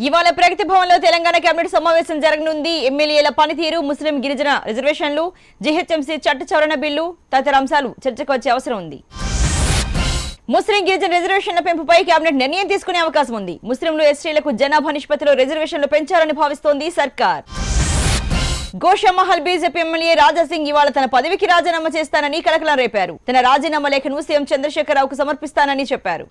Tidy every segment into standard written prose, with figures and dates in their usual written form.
ఇవాళ ప్రగతి భవన్ లో తెలంగాణ కేబినెట్ సమావేశం జరగనుంది. ఎమ్మెల్యేల పనితీరు, ముస్లిం గిరిజన రిజర్వేషన్లు, జీహెచ్ఎంసీ చట్ట సవరణ బిల్లు తదితర అంశాలు చర్చకు వచ్చే అవసరం ఉంది. ముస్లిం గిరిజన రిజర్వేషన్ల పెంపుపై కేబినెట్ నిర్ణయం తీసుకునే అవకాశం ఉంది. ముస్లింలు, ఎస్టీలకు జనాభా నిష్పత్తిలో రిజర్వేషన్లు పెంచాలని భావిస్తోంది సర్కార్. గోషామహల్ బీజేపీ ఎమ్మెల్యే రాజాసింగ్ ఇవాళ తన పదవికి రాజీనామా చేస్తానని కలకలం రేపారు. తన రాజీనామా లేఖను సీఎం చంద్రశేఖరరావుకు సమర్పిస్తానని చెప్పారు.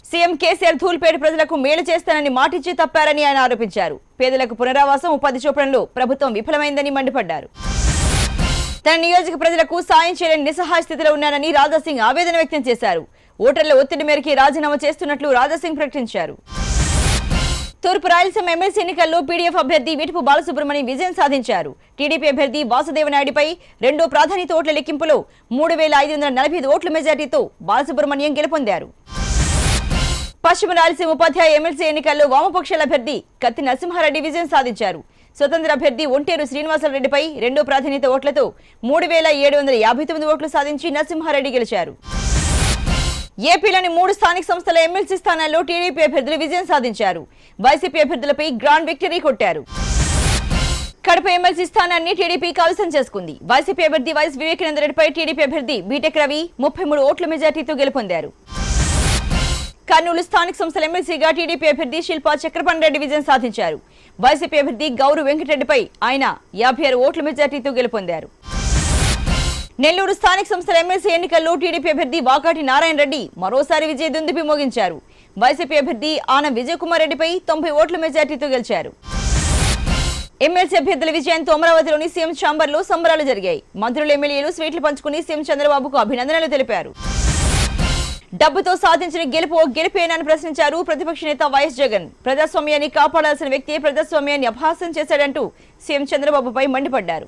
సీఎం కేసీఆర్ ధూల్పేట ప్రజలకు మేలు చేస్తానని మాటిచ్చి తప్పారని ఆయన ఆరోపించారు. పేదలకు పునరావాసం, ఉపాధి చూపడంలో ప్రభుత్వం విఫలమైందని మండిపడ్డారు. తన నియోజక ప్రజలకు సాయం చేయలేని నిస్సహాయ స్థితిలో ఉన్నానని రాజాసింగ్ ఆవేదన వ్యక్తం చేశారు. ఓటర్ల ఒత్తిడి మేరకు రాజీనామా చేస్తున్నట్లు రాజాసింగ్ ప్రకటించారు. తూర్పు రాయలసీమ ఎమ్మెల్సీ ఎన్నికల్లో పీడీఎఫ్ అభ్యర్థి వీటుపు బాలసుబ్రహ్మణ్యం విజయం సాధించారు. టీడీపీ అభ్యర్థి వాసుదేవనాయుడిపై రెండో ప్రాధాన్యత ఓట్ల లెక్కింపులో 3545 ఓట్ల మెజార్టీతో బాలసుబ్రహ్మణ్యం గెలుపొందారు. పశ్చిమ రాయలసీమ ఉపాధ్యాయ ఎమ్మెల్సీ ఎన్నికల్లో వామపక్షాల అభ్యర్థి కత్తి నరసింహారెడ్డి విజయం సాధించారు. స్వతంత్ర అభ్యర్థి ఒంటేరు శ్రీనివాసరెడ్డిపై రెండో ప్రాధాన్యత ఓట్లతో 3759 ఓట్లు సాధించి నరసింహారెడ్డి గెలిచారు. ఏపీలోని 3 స్థానిక సంస్థల ఎమ్మెల్సీ స్థానాల్లో టీడీపీ అభ్యర్థులు విజయం సాధించారు. వైసీపీ అభ్యర్థులపై గ్రాండ్ విక్టరీ కొట్టారు. కడప ఎమ్మెల్సీ స్థానాన్ని టీడీపీ కైవసం చేసుకుంది. వైసీపీ అభ్యర్థి వైఎస్ వివేకానందరెడ్డిపై టీడీపీ అభ్యర్థి బీటెక్ రవి 33 ఓట్ల మెజార్టీతో గెలుపొందారు. కర్నూలు స్థానిక సంస్థల ఎమ్మెల్సీగా టీడీపీ అభ్యర్థి శిల్పా చక్రపాణి రెడ్డి విజయం సాధించారు. వైసీపీ అభ్యర్థి గౌరు వెంకటరెడ్డిపై ఆయన 56 ఓట్ల మెజార్టీతో గెలుపొందారు. నెల్లూరు స్థానిక సంస్థల ఎమ్మెల్సీ ఎన్నికల్లో టీడీపీ అభ్యర్థి వాకాటి నారాయణ రెడ్డి మరోసారి విజయ దుందుబి మోగించారు. వైసీపీ అభ్యర్థి ఆన విజయ్ కుమార్ రెడ్డిపై 90 ఓట్ల మెజార్టీతో గెలిచారు. ఎమ్మెల్సీ అభ్యర్థుల విజయంతో అమరావతిలోని సీఎం ఛాంబర్లో సంబరాలు జరిగాయి. మంత్రులు, ఎమ్మెల్యేలు స్వీట్లు పంచుకుని సీఎం చంద్రబాబుకు అభినందనలు తెలిపారు. డబ్బుతో సాధించిన గెలుపు గెలిపేనని ప్రశ్నించారు ప్రతిపక్ష నేత వైఎస్ జగన్. ప్రజాస్వామ్యాన్ని కాపాడాల్సిన వ్యక్తి ప్రజాస్వామ్యాన్ని అపహాస్యం చేశాడంటూ సీఎం చంద్రబాబుపై మండిపడ్డారు.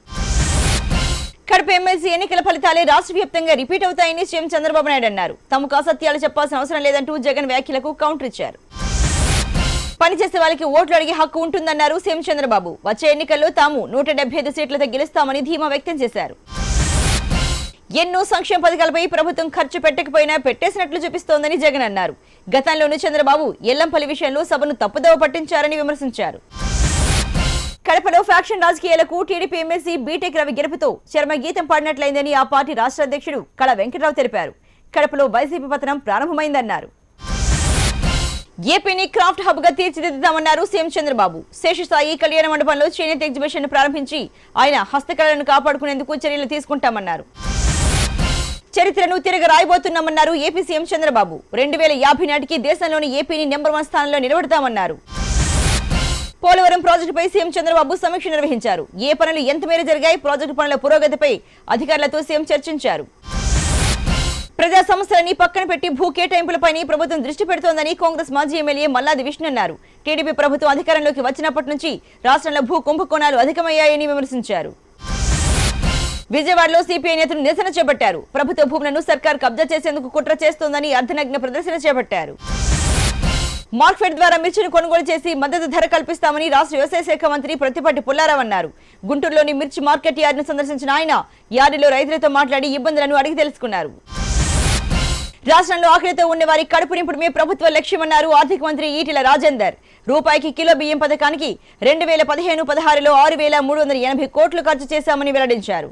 కడప ఎమ్మెల్సీ ఎన్నికల ఫలితాలే రాష్ట్ర వ్యాప్తంగా రిపీట్ అవుతాయని సీఎం చంద్రబాబు నాయుడు అన్నారు. తమకు అసత్యాలు చెప్పాల్సిన అవసరం లేదంటూ జగన్ వ్యాఖ్యలకు కౌంటర్ ఇచ్చారు. పనిచేసే వాళ్ళకి ఓట్లు అడిగే హక్కు ఉంటుందన్నారు సీఎం చంద్రబాబు. వచ్చే ఎన్నికల్లో తాము 175 సీట్లతో గెలుస్తామని ధీమా వ్యక్తం చేశారు. ఎన్నో సంక్షేమ పథకాలపై ప్రభుత్వం ఖర్చు పెట్టకపోయినా పెట్టేసినట్లు చూపిస్తోందని జగన్ అన్నారు. గతంలోనూ చంద్రబాబు ఎల్లంపల్లి విషయంలో సభను తప్పుదోవ పట్టించారని విమర్శించారు. కడపలో ఫ్యాక్షన్ రాజకీయాలకు టీడీపీ ఎమ్మెల్సీ బీటెక్ రవి గెలుపుతో చర్మగీతం పాడినట్లయిందని ఆ పార్టీ రాష్ట్ర అధ్యక్షుడు కళ వెంకటరావు తెలిపారు. కడపలో వైసీపీ పతనం ప్రారంభమైందన్నారు. ఏపీని క్రాఫ్ట్ హబ్ గా తీర్చిదిద్దామన్నారు సీఎం చంద్రబాబు. శేషసాయి కళ్యాణ మండపంలో చేనేత ఎగ్జిబిషన్ ప్రారంభించి ఆయన హస్తకళలను కాపాడుకునేందుకు చర్యలు తీసుకుంటామన్నారు. చరిత్రను తిరగ రాయబోతున్నామన్నారు ఏపీ సీఎం చంద్రబాబు. 2050 నాటికి దేశంలోని ఏపీని నెంబర్ 1 స్థానంలో నిలబెడతామన్నారు. పోలవరం ప్రాజెక్టుపై సీఎం చంద్రబాబు సమీక్ష నిర్వహించారు. ఏ పనులు ఎంత మేర జరిగాయి, ప్రాజెక్టు పనుల పురోగతిపై అధికారులతో సీఎం చర్చించారు. ప్రజా సమస్యలని పక్కన పెట్టి భూ కేటాయింపులపై ప్రభుత్వం దృష్టి పెడుతోందని కాంగ్రెస్ మాజీ ఎమ్మెల్యే మల్లాది విష్ణు అన్నారు. టీడీపీ ప్రభుత్వం అధికారంలోకి వచ్చినప్పటి నుంచి రాష్ట్రంలో భూ కుంభకోణాలు అధికమయ్యాయని విమర్శించారు. విజయవాడలో సిపిఐ నేతలు నిరసన చేపట్టారు. ప్రభుత్వ భూములను సర్కార్ కబ్జా చేసేందుకు కుట్ర చేస్తోందని అర్ధనగ్న ప్రదర్శన చేపట్టారు. మార్కెట్ ద్వారా మిర్చిని కొనుగోలు చేసి మద్దతు ధర కల్పిస్తామని రాష్ట్ర వ్యవసాయ శాఖ మంత్రి ప్రత్తిపాటి పుల్లారావు అన్నారు. గుంటూరులోని మిర్చి మార్కెట్ యార్డును సందర్శించిన ఆయన యార్డులో రైతులతో మాట్లాడి ఇబ్బందులను అడిగి తెలుసుకున్నారు. రాష్ట్రంలో ఆకలితో ఉన్న వారి కడుపు నింపడమే ప్రభుత్వ లక్ష్యమన్నారు ఆర్థిక మంత్రి ఈటెల రాజేందర్. రూపాయికి కిలో బియ్యం పథకానికి 2015-16లో 6380 కోట్లు ఖర్చు చేశామని వెల్లడించారు.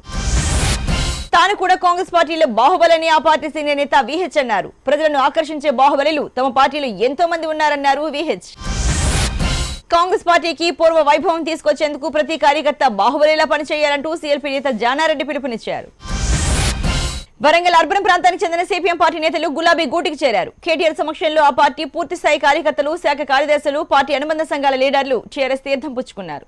తాను కూడా కాంగ్రెస్ పార్టీలో బాహుబలని ఆ పార్టీ సీనియర్ నేత విహెచ్ అన్నారు. ప్రజలను ఆకర్షించే బాహుబలులు తమ పార్టీలో ఎంతో మంది ఉన్నారన్నారు విహెచ్. కాంగ్రెస్ పార్టీకి పూర్వ వైభవం తీసుకొచ్చేందుకు ప్రతి కార్యకర్త బాహుబలిలా పనిచేయాలంటూ సీఎల్పీ నేత జానారెడ్డి పిలుపునిచ్చారు. వరంగల్ అర్బన్ ప్రాంతానికి చెందిన సిపిఎం పార్టీ నేతలు గులాబీ గూటికి చేరారు. కేటీఆర్ సమక్షంలో ఆ పార్టీ పూర్తి స్థాయి కార్యకర్తలు, శాఖ కార్యదర్శులు, పార్టీ అనుబంధ సంఘాల లీడర్లు టీఆర్ఎస్ తీర్థం పుచ్చుకున్నారు.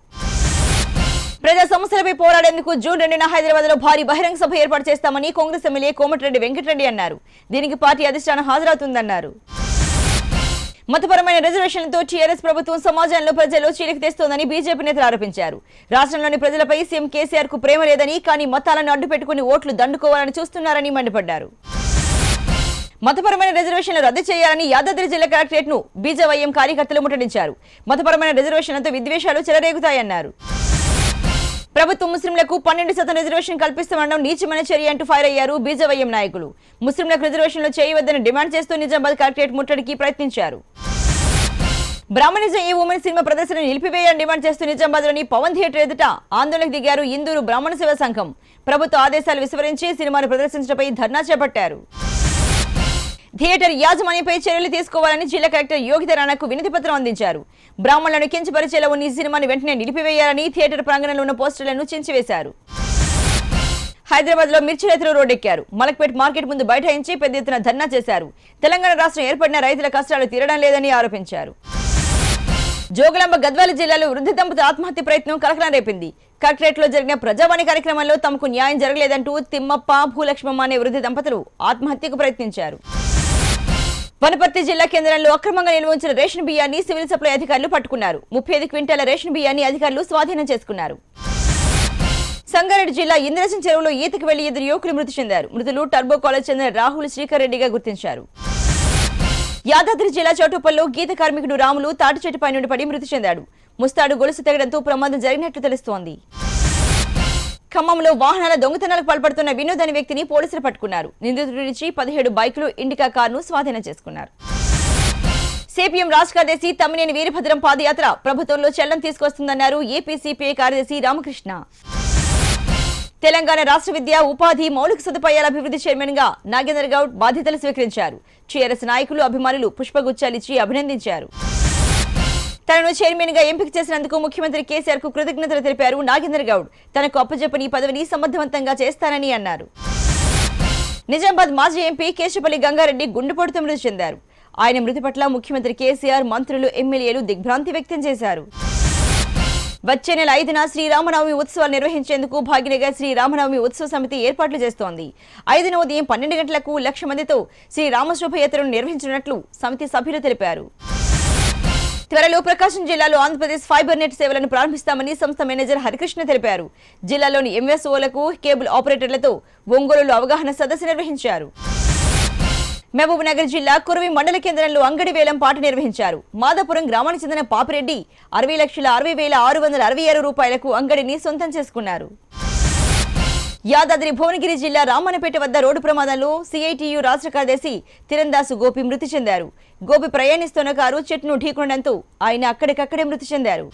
ప్రజా సమస్యలపై పోరాడేందుకు జూన్ 2న హైదరాబాద్ లో భారీ బహిరంగ సభ ఏర్పాటు చేస్తామని కాంగ్రెస్ ఎమ్మెల్యే కోమటిరెడ్డి వెంకటరెడ్డి అన్నారు. దీనికి పార్టీ అధిష్టానం హాజరవుతుందన్నారు. మతపరమైన రిజర్వేషన్లతో టీఆర్ఎస్ ప్రభుత్వం సమాజంలో ప్రజల్లో చీలిక తెస్తోందని బీజేపీ నేతలు ఆరోపించారు. రాష్ట్రంలోని ప్రజలపై సీఎం కేసీఆర్ కు ప్రేమ లేదని, కానీ మతాలను అడ్డుపెట్టుకుని ఓట్లు దండుకోవాలని చూస్తున్నారని మండిపడ్డారు. మతపరమైన రిజర్వేషన్లు రద్దు చేయాలని యాదాద్రి జిల్లా కలెక్టరేట్ ను బీజేవైఎం కార్యకర్తలు ముట్టడించారు. మతపరమైన రిజర్వేషన్లతో విద్వేషాలు చెలరేగుతాయన్నారు. ప్రభుత్వం ముస్లింలకు 12% రిజర్వేషన్ కల్పిస్తామనడం నీచమైన చర్య అంటూ ఫైర్ అయ్యారు బీజేవైఎం నాయకులు. ముస్లింలకు రిజర్వేషన్లు చేయవద్దని డిమాండ్ చేస్తూ నిజామాబాద్ కలెక్టరేట్ ముట్టడికి ప్రయత్నించారు. బ్రాహ్మణిజం ఈ ఉమెన్ సినిమా ప్రదర్శన నిలిపివేయాలని డిమాండ్ చేస్తూ నిజామాబాద్లోని పవన్ థియేటర్ ఎదుట ఆందోళనకు దిగారు ఇందూరు బ్రాహ్మణ సేవా సంఘం. ప్రభుత్వ ఆదేశాలు విస్మరించి సినిమాను ప్రదర్శించడంపై ధర్నా చేపట్టారు. థియేటర్ యాజమాన్యంపై చర్యలు తీసుకోవాలని జిల్లా కలెక్టర్ యోగిత రాణాకు వినతి పత్రం అందించారు. బ్రాహ్మణులను కించపరిచేలా ఉన్న ఈ సినిమాను వెంటనే నిలిపివేయాలని థియేటర్ ప్రాంగణంలో ఉన్న పోస్టర్లను చించివేశారు. హైదరాబాద్ లో మిర్చి రైతులు రోడ్డెక్కారు. మలక్పేట్ మార్కెట్ ముందు బైఠాయించి పెద్ద ఎత్తున ధర్నా చేశారు. తెలంగాణ రాష్ట్రం ఏర్పడిన రైతుల కష్టాలు తీరడం లేదని ఆరోపించారు. జోగులాంబ గద్వాల జిల్లాలో వృద్ధ దంపతుల ఆత్మహత్య ప్రయత్నం కలకలం రేపింది. కలెక్టరేట్ లో జరిగిన ప్రజావాణి కార్యక్రమంలో తమకు న్యాయం జరగలేదంటూ తిమ్మప్ప, భూలక్ష్మమ్మ అనే వృద్ధ దంపతులు ఆత్మహత్యకు ప్రయత్నించారు. వనపర్తి జిల్లా కేంద్రంలో అక్రమంగా నిల్వ ఉంచిన రేషన్ బియ్యాన్ని సివిల్ సప్లై అధికారులు పట్టుకున్నారు. 35 క్వింటాల రేషన్ బియ్యాన్ని అధికారులు స్వాధీనం చేసుకున్నారు. సంగారెడ్డి జిల్లా ఇంద్రసింగ్ చెరువులో ఈతకు వెళ్లి 2 యువకులు మృతి చెందారు. మృతులు టర్బో కాలేజ్ చెందిన రాహుల్, శ్రీకర్ రెడ్డిగా గుర్తించారు. యాదాద్రి జిల్లా చౌటుప్పల్లో గీత కార్మికుడు రాములు తాటి చెట్టుపై నుండి పడి మృతి చెందాడు. ముస్తాడు గొలుసు తెగడంతో ప్రమాదం జరిగినట్లు తెలుస్తోంది. ఖమ్మంలో వాహనాల దొంగతనాలకు పాల్పడుతున్న వినోద్ అనే వ్యక్తిని పోలీసులు పట్టుకున్నారు. నిందితుడి నుంచి 17 బైకులు, ఇండికా కారును స్వాధీనం చేసుకున్నారు. సిపిఎం రాష్ట్ర కార్యదర్శి తమ్మినేని వీరభద్రం పాదయాత్ర ప్రభుత్వంలో చలనం తీసుకొస్తుందన్నారు ఏపీ సిపిఐ కార్యదర్శి రామకృష్ణ. తెలంగాణ రాష్ట్ర విద్యా, ఉపాధి, మౌలిక సదుపాయాల అభివృద్ధి చైర్మన్ గా నాగేందర్ గౌడ్ బాధ్యతలు స్వీకరించారు. టీఆర్ఎస్ నాయకులు, అభిమానులు పుష్పగుచ్చాలిచ్చి అభినందించారు. తనను చైర్మన్ గా ఎంపిక చేసినందుకు ముఖ్యమంత్రి కేసీఆర్ కు కృతజ్ఞతలు తెలిపారు నాగేందర్ గౌడ్. తనకు అప్పజెప్పని పదవిని సమర్థవంతంగా చేస్తానని అన్నారు. నిజామాబాద్ మాజీ ఎంపీ కేశపల్లి గంగారెడ్డి గుండెపోటుతో మృతి చెందారు. ఆయన మృతి పట్ల ముఖ్యమంత్రి కేసీఆర్, మంత్రులు, ఎమ్మెల్యేలు దిగ్భ్రాంతి వ్యక్తం చేశారు. వచ్చే నెల 5న శ్రీరామనవమి ఉత్సవాలు నిర్వహించేందుకు భాగ్యనగర్ శ్రీరామనవమి ఉత్సవ సమితి ఏర్పాట్లు చేస్తోంది. 5న ఉదయం 12 గంటలకు 1,00,000 మందితో శ్రీరామశోభయాత్రను నిర్వహించనున్నట్లు సమితి సభ్యులు తెలిపారు. త్వరలో ప్రకాశం జిల్లాలో ఆంధ్రప్రదేశ్ ఫైబర్ నెట్ సేవలను ప్రారంభిస్తామని సంస్థ మేనేజర్ హరికృష్ణ తెలిపారు. జిల్లాలోని ఎంఎస్ఓలకు, కేబుల్ ఆపరేటర్లతో ఒంగోలులో అవగాహన సదస్సు నిర్వహించారు. మహబూబ్ నగర్ జిల్లా కురవి మండల కేంద్రంలో అంగడి వేలం పాట నిర్వహించారు. మాదాపురం గ్రామానికి చెందిన పాపిరెడ్డి 60,60,666 రూపాయలకు అంగడిని సొంతం చేసుకున్నారు. యాదాద్రి భువనగిరి జిల్లా రామన్నపేట వద్ద రోడ్డు ప్రమాదంలో సిఐటియు రాష్ట్ర కార్యదర్శి తిరందాసు గోపి మృతి చెందారు. గోపి ప్రయాణిస్తున్న కారు చెట్టును ఢీకొనడంతో ఆయన అక్కడికక్కడే మృతి చెందారు.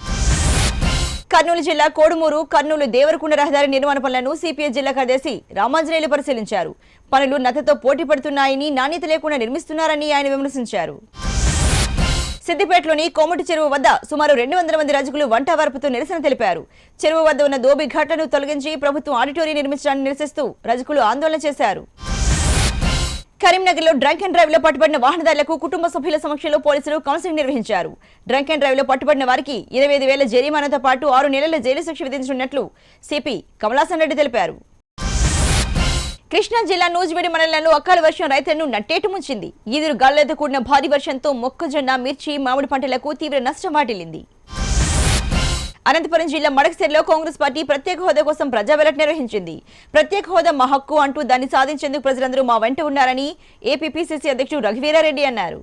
కర్నూలు జిల్లా కోడుమూరు, కర్నూలు దేవరకొండ రహదారి నిర్మాణ పనులను సిపిఐ జిల్లా కార్యదర్శి రామాంజనేయులు పరిశీలించారు. పనులు నత్తతో పోటీ పడుతున్నాయని, నాణ్యత లేకుండా నిర్మిస్తున్నారని ఆయన విమర్శించారు. సిద్దిపేటలోని కోమటి చెరువు వద్ద సుమారు 200 మంది రజకులు వంట వార్పుతో నిరసన తెలిపారు. చెరువు వద్ద ఉన్న దోబి ఘాట్లను తొలగించి ప్రభుత్వం ఆడిటోరియం నిర్మించడాన్ని నిరసిస్తూ రజకులు ఆందోళన చేశారు. కరీంనగర్లో డ్రంక్ అండ్ డ్రైవ్ లో పట్టుబడిన వాహనదారులకు కుటుంబ సభ్యుల సమక్షంలో పోలీసులు కౌన్సిలింగ్ నిర్వహించారు. డ్రంక్ అండ్ డ్రైవ్ లో పట్టుబడిన వారికి 25,000 జరిమానాతో పాటు 6 నెలల జైలు శిక్ష విధించనున్నట్లు సిపి కమలాసన్ రెడ్డి తెలిపారు. కృష్ణా జిల్లా నూజివీడు మండలంలో అకాల వర్షం రైతులను నట్టేటు ముంచింది. ఈదురు గాలులతో కూడిన భారీ వర్షంతో మొక్కజొన్న, మిర్చి, మామిడి పంటలకు తీవ్ర నష్టం వాటిల్లింది. అనంతపురం జిల్లా మడకశిరలో కాంగ్రెస్ పార్టీ ప్రత్యేక హోదా కోసం ప్రజా బ్యాలెట్ నిర్వహించింది. ప్రత్యేక హోదా మా హక్కు అంటూ దాన్ని సాధించేందుకు ప్రజలందరూ మా వెంట ఉన్నారని ఏపీపీసీసీ అధ్యక్షుడు రఘువీరారెడ్డి అన్నారు.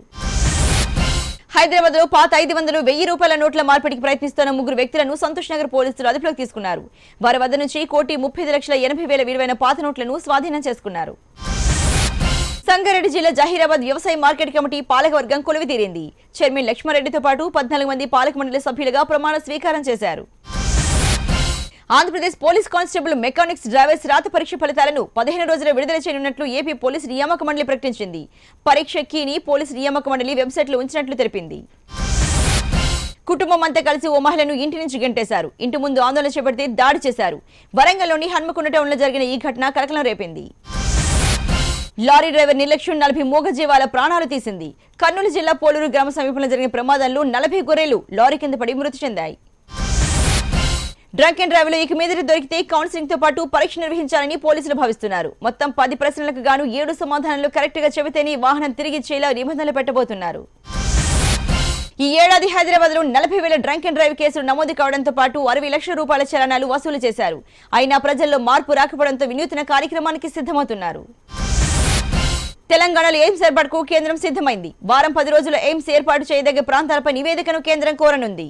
హైదరాబాద్ లో పాత 500, 1,000 రూపాయల నోట్ల మార్పిడికి ప్రయత్నిస్తున్న 3 వ్యక్తులను సంతోష్ నగర్ పోలీసులు అదుపులోకి తీసుకున్నారు. వారి వద్ద నుంచి 1,35,80,000 విలువైన పాత నోట్లను స్వాధీనం చేసుకున్నారు. సంగారెడ్డి జిల్లా జహీరాబాద్ వ్యవసాయ మార్కెట్ కమిటీ పాలకవర్గం కొలువుతీరింది. చైర్మన్ లక్ష్మారెడ్డితో పాటు 14 మంది పాలక మండలి సభ్యులుగా ప్రమాణ స్వీకారం చేశారు. Andhra Pradesh police constable, mechanics, drivers రాత పరీక్ష ఫలితాలను 15 రోజుల్లో విడుదల చేయనున్నట్లు ఏపీ పోలీస్ నియామక మండలి ప్రకటించింది. పరీక్ష కీని పోలీస్ నియామక మండలి వెబ్సైట్లో ఉంచినట్లు తెలిపింది. కుటుంబం అంతా కలిసి ఓ మహిళను ఇంటి నుంచి గెంటేశారు. ఇంటి ముందు ఆందోళన చేపడితే దాడి చేశారు. వరంగల్లోని హన్మకొండ టౌన్లో జరిగిన ఈ ఘటన కలకలం రేపింది. లారీ డ్రైవర్ నిర్లక్ష్యం 40 మూగజీవాల ప్రాణాలు తీసింది. కర్నూలు జిల్లా పోలూరు గ్రామ సమీపంలో జరిగిన ప్రమాదంలో 40 గొర్రెలు లారీ కింద పడి మృతి చెందాయి. డ్రంక్ అండ్ డ్రైవ్ లో ఇక మీద దొరికితే కౌన్సిలింగ్ తో పాటు పరీక్ష నిర్వహించాలని పోలీసులు భావిస్తున్నారు. మొత్తం 10 ప్రశ్నలకు గాను 7 సమాధానాలు కరెక్ట్ గా చెబితేనే వాహనం తిరిగి ఇచ్చేలా నిబంధనలు పెట్టబోతున్నారు. ఈ ఏడాది హైదరాబాద్ లో 40,000 డ్రంక్ అండ్ డ్రైవ్ కేసులు నమోదు కావడంతో పాటు 60 లక్షల రూపాయల చలనాలు వసూలు చేశారు. అయినా ప్రజల్లో మార్పు రాకపోవడంతో వినూత్న కార్యక్రమానికి సిద్ధమవుతున్నారు. తెలంగాణలో ఎయిమ్స్ ఏర్పాటుకు కేంద్రం సిద్ధమైంది. వారం 10 రోజుల ఎయిమ్స్ ఏర్పాటు చేయదగ్గ ప్రాంతాలపై నివేదికను కేంద్రం కోరనుంది.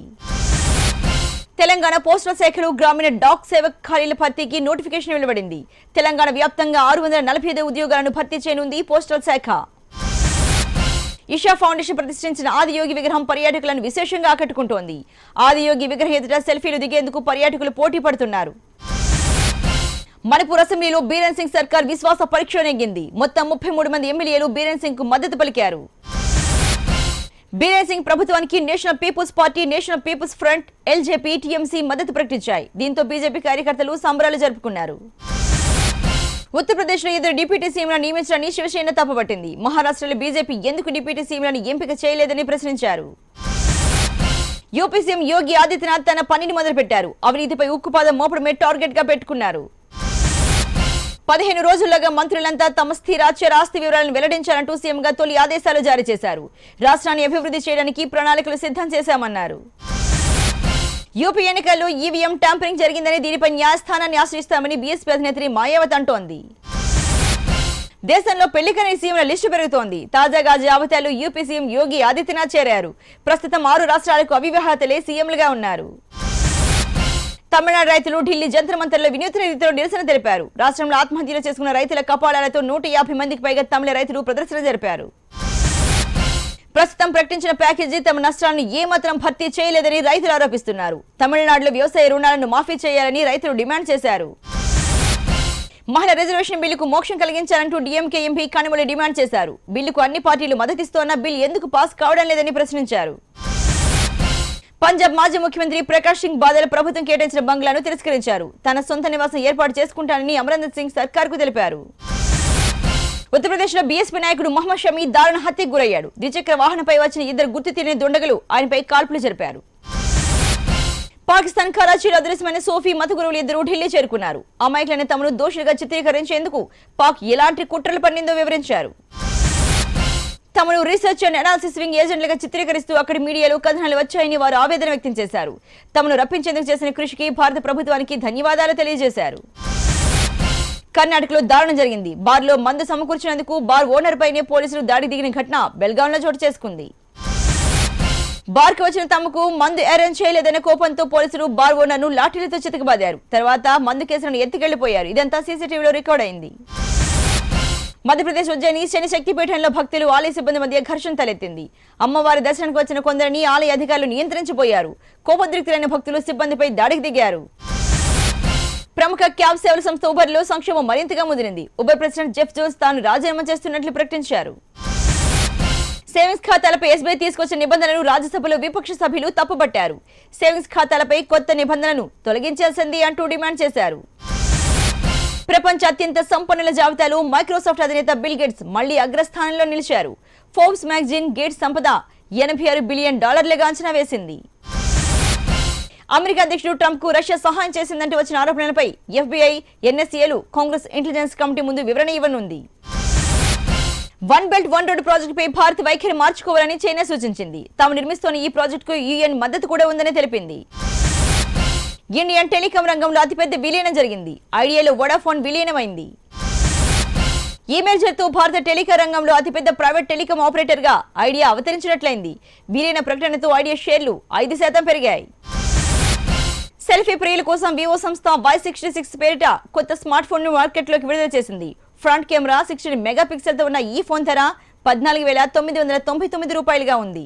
తెలంగాణ పోస్టల్ శాఖలో గ్రామీణ డాక్ సేవక్ ఖాళీల భర్తీకి నోటిఫికేషన్ వెలువడింది. తెలంగాణ వ్యాప్తంగా 645 ఉద్యోగాలను భర్తీ చేయనుంది పోస్టల్ శాఖ. ఇషా ఫౌండేషన్ ప్రతిష్ఠించిన ఆదియోగి విగ్రహం పర్యాటకులను విశేషంగా ఆకట్టుకుంటోంది. ఆదియోగి విగ్రహం ఎదుట సెల్ఫీలు దిగేందుకు పర్యాటకులు పోటీ పడుతున్నారు. మణిపూర్ అసెంబ్లీలో బీరేన్ సింగ్ సర్కార్ విశ్వాస పరీక్ష నెగ్గింది. మొత్తం 33 మంది ఎమ్మెల్యేలు బీరేన్ సింగ్ కు మద్దతు పలికారు. బీరేన్ సింగ్ ప్రభుత్వానికి National People's Party, National People's Front, LJP, TMC మద్దతు ప్రకటించాయి. దీంతో బీజేపీ కార్యకర్తలు సంబరాలు జరుపుకున్నారు. ఉత్తరప్రదేశ్ లో ఇద్దరు డిప్యూటీ సీఎంలను నియమించడాన్ని శివసేన తప్పుపట్టింది. మహారాష్ట్రలో బీజేపీ ఎందుకు డిప్యూటీ సీఎంలను ఎంపిక చేయలేదని ప్రశ్నించారు. యూపీ సీఎం యోగి ఆదిత్యనాథ్ తన పనిని మొదలుపెట్టారు. అవినీతిపై ఉక్కుపాదం మోపడమే టార్గెట్ గా పెట్టుకున్నారు. 15 రోజుల్లోగా మంత్రులంతా తమ స్థిర అచర ఆస్తి వివరాలను వెల్లడించాలంటూ సీఎంగా తొలి ఆదేశాలు జారీ చేశారు. రాష్ట్రాన్ని అభివృద్ధి చేయడానికి ప్రణాళికలు సిద్ధం చేశామన్నారు. యూపీ ఎన్నికల్లో ఈవీఎం ట్యాంపరింగ్ జరిగిందని, దీనిపై న్యాయస్థానాన్ని ఆశ్రయిస్తామని బీఎస్పీ అధినేత్రి మాయావతి అంటోంది. దేశంలో పెళ్లికని సీఎంల లిస్టు పెరుగుతోంది. తాజాగా జాబితాలో యూపీ సీఎం యోగి ఆదిత్యనాథ్ చేరారు. ప్రస్తుతం 6 రాష్ట్రాలకు అవివాహితులే సీఎంలుగా ఉన్నారు. తమిళనాడు రైతులు ఢిల్లీ జంతర్ మంతర్లో వినూత్న రీతిలో నిరసన తెలిపారు. రాష్ట్రంలో ఆత్మహత్యలు చేసుకున్న రైతుల కపాలాలతో 150 మందికి పైగా తమిళ రైతులు ప్రదర్శన జరిపారు. ప్రస్తుతం ప్రకటించిన ప్యాకేజీ తమ నష్టాలను ఏమాత్రం భర్తీ చేయలేదని రైతులు ఆరోపిస్తున్నారు. తమిళనాడులో వ్యవసాయ రుణాలను మాఫీ చేయాలని రైతులు డిమాండ్ చేశారు. మహిళా రిజర్వేషన్ బిల్లుకు మోక్షం కలిగించాలంటూ డీఎంకే ఎంపీ కనిమొళి డిమాండ్ చేశారు. బిల్లుకు అన్ని పార్టీలు మద్దతిస్తోన్న బిల్ ఎందుకు పాస్ కావడం లేదని ప్రశ్నించారు. పంజాబ్ మాజీ ముఖ్యమంత్రి ప్రకాష్ సింగ్ బాదల్ ప్రభుత్వం కేటాయించిన బంగ్లాను తిరస్కరించారు. తన సొంత నివాసం ఏర్పాటు చేసుకుంటానని అమరేందర్ సింగ్ సర్కార్కు తెలిపారు. ఉత్తరప్రదేశ్ లో బీఎస్పీ నాయకుడు మహమ్మద్ షమీ దారుణ హత్యకు గురయ్యాడు. ద్విచక్ర వాహనంపై వచ్చిన 2 గుర్తు తెలియని దుండగులు ఆయనపై కాల్పులు జరిపారు. పాకిస్తాన్ కరాచీలో అదృశ్యమైన సోఫీ మత గురువులు 2 ఢిల్లీ చేరుకున్నారు. అమాయకులైన తమను దోషులుగా చిత్రీకరించేందుకు పాక్ ఎలాంటి కుట్రలు పన్నిందో వివరించారు. తమను రీసెర్చ్ అండ్ అనాలిసిస్ వింగ్ ఏజెంట్లుగా చిత్రీకరిస్తూ అక్కడి మీడియాలో కథనాలు వచ్చాయని వారు ఆవేదన వ్యక్తం చేశారు. తమను రప్పించేందుకు చేసిన కృషికి భారత ప్రభుత్వానికి ధన్యవాదాలు తెలియజేశారు. కర్ణాటకలో దారుణం జరిగింది. బార్లో మందు సమకూర్చినందుకు బార్ ఓనర్ పైనే పోలీసులు దాడి దిగిన ఘటన బెల్గాంలో చోటు చేసుకుంది. బార్కు వచ్చిన తమకు మందు అరేంజ్ చేయలేదనే కోపంతో పోలీసులు బార్ ఓనర్ను లాఠీలతో చితకబాదారు. తర్వాత మందు కేసులను ఎత్తుకెళ్లిపోయారు. ఇదంతా సీసీటీవీలో రికార్డ్ అయింది. మధ్యప్రదేశ్ ఉజ్జయిని శని శక్తిపీఠంలో భక్తులు, ఆలయ సిబ్బంది మధ్య ఘర్షణ తలెత్తింది. అమ్మవారి దర్శనానికి వచ్చిన కొందరిని ఆలయ అధికారులు నియంత్రించిపోయారు. కోపోద్రిక్తులైన భక్తులు సిబ్బందిపై దాడికి దిగారు. ప్రముఖ క్యాబ్ సేవల సంస్థ ఉబర్లో సంక్షోభం మరింతగా ముదిరింది. ఉబర్ ప్రెసిడెంట్ జెఫ్ జోన్స్ తాను రాజీనామా చేస్తున్నట్లు ప్రకటించారు. సేవింగ్స్ ఖాతాలపై ఎస్బీఐ తీసుకొచ్చిన నిబంధనలను రాజ్యసభలో విపక్ష సభ్యులు తప్పుపట్టారు. సేవింగ్స్ ఖాతాలపై కొత్త నిబంధనలను తొలగించాల్సింది అంటూ డిమాండ్ చేశారు. ప్రపంచ అత్యంత సంపన్నుల జాబితాలో మైక్రోసాఫ్ట్ అధినేత బిల్ గేట్స్ మళ్లీ అగ్రస్థానంలో నిలిచారు. ఫోర్బ్స్ మ్యాగజైన్ గేట్స్ సంపద $86 బిలియన్ అంచనా వేసింది. అమెరికా అధ్యక్షుడు ట్రంప్ కు రష్యా సహాయం చేసిందంటూ వచ్చిన ఆరోపణలపై ఎఫ్బీఐ, ఎన్ఎస్ఏలు కాంగ్రెస్ ఇంటెలిజెన్స్ కమిటీ ముందు వివరణ ఇవ్వనుంది. వన్ బెల్ట్ వన్ రోడ్ ప్రాజెక్టుపై భారత్ వైఖరి మార్చుకోవాలని చైనా సూచించింది. తాము నిర్మిస్తున్న ఈ ప్రాజెక్టుకు యుఎన్ మద్దతు కూడా ఉందని తెలిపింది. ఇండియన్ టెలికాం రంగంలో అతిపెద్ద విలీనం జరిగింది. ఐడియాలో వోడాఫోన్ విలీనమైంది. ఈ మేజర్తో భారత టెలికాం రంగంలో అతిపెద్ద ప్రైవేట్ టెలికాం ఆపరేటర్ గా ఐడియా అవతరించినట్లయింది. విలీన ప్రకటనతో ఐడియా షేర్లు 5% పెరిగాయి. సెల్ఫీ ప్రియుల కోసం వివో సంస్థ Y66 పేరిట కొత్త స్మార్ట్ ఫోన్ ను మార్కెట్లోకి విడుదల చేసింది. ఫ్రంట్ కెమెరా 16 మెగాపిక్సెల్తో ఉన్న ఈ ఫోన్ ధర $14,999 ఉంది.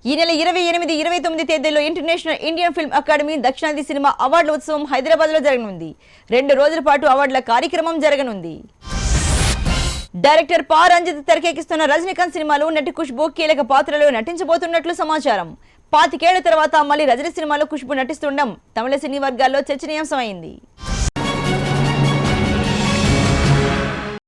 ఈ నెల 28, 29 తేదీల్లో ఇంటర్నేషనల్ ఇండియన్ ఫిల్మ్ అకాడమీ దక్షిణాది సినిమా అవార్డుల ఉత్సవం హైదరాబాద్ లో జరగనుంది. 2 రోజుల పాటు అవార్డుల కార్యక్రమం జరగనుంది. డైరెక్టర్ పా రంజిత్ తెరకెక్కిస్తున్న రజనీకాంత్ సినిమాలో నటి ఖుష్బూ కీలక పాత్రలో నటించబోతున్నట్లు సమాచారం. 25 ఏళ్ల తర్వాత మళ్లీ రజనీ సినిమాలో ఖుష్బూ నటిస్తుండడం తమిళ సినీ వర్గాల్లో చర్చనీయాంశమైంది.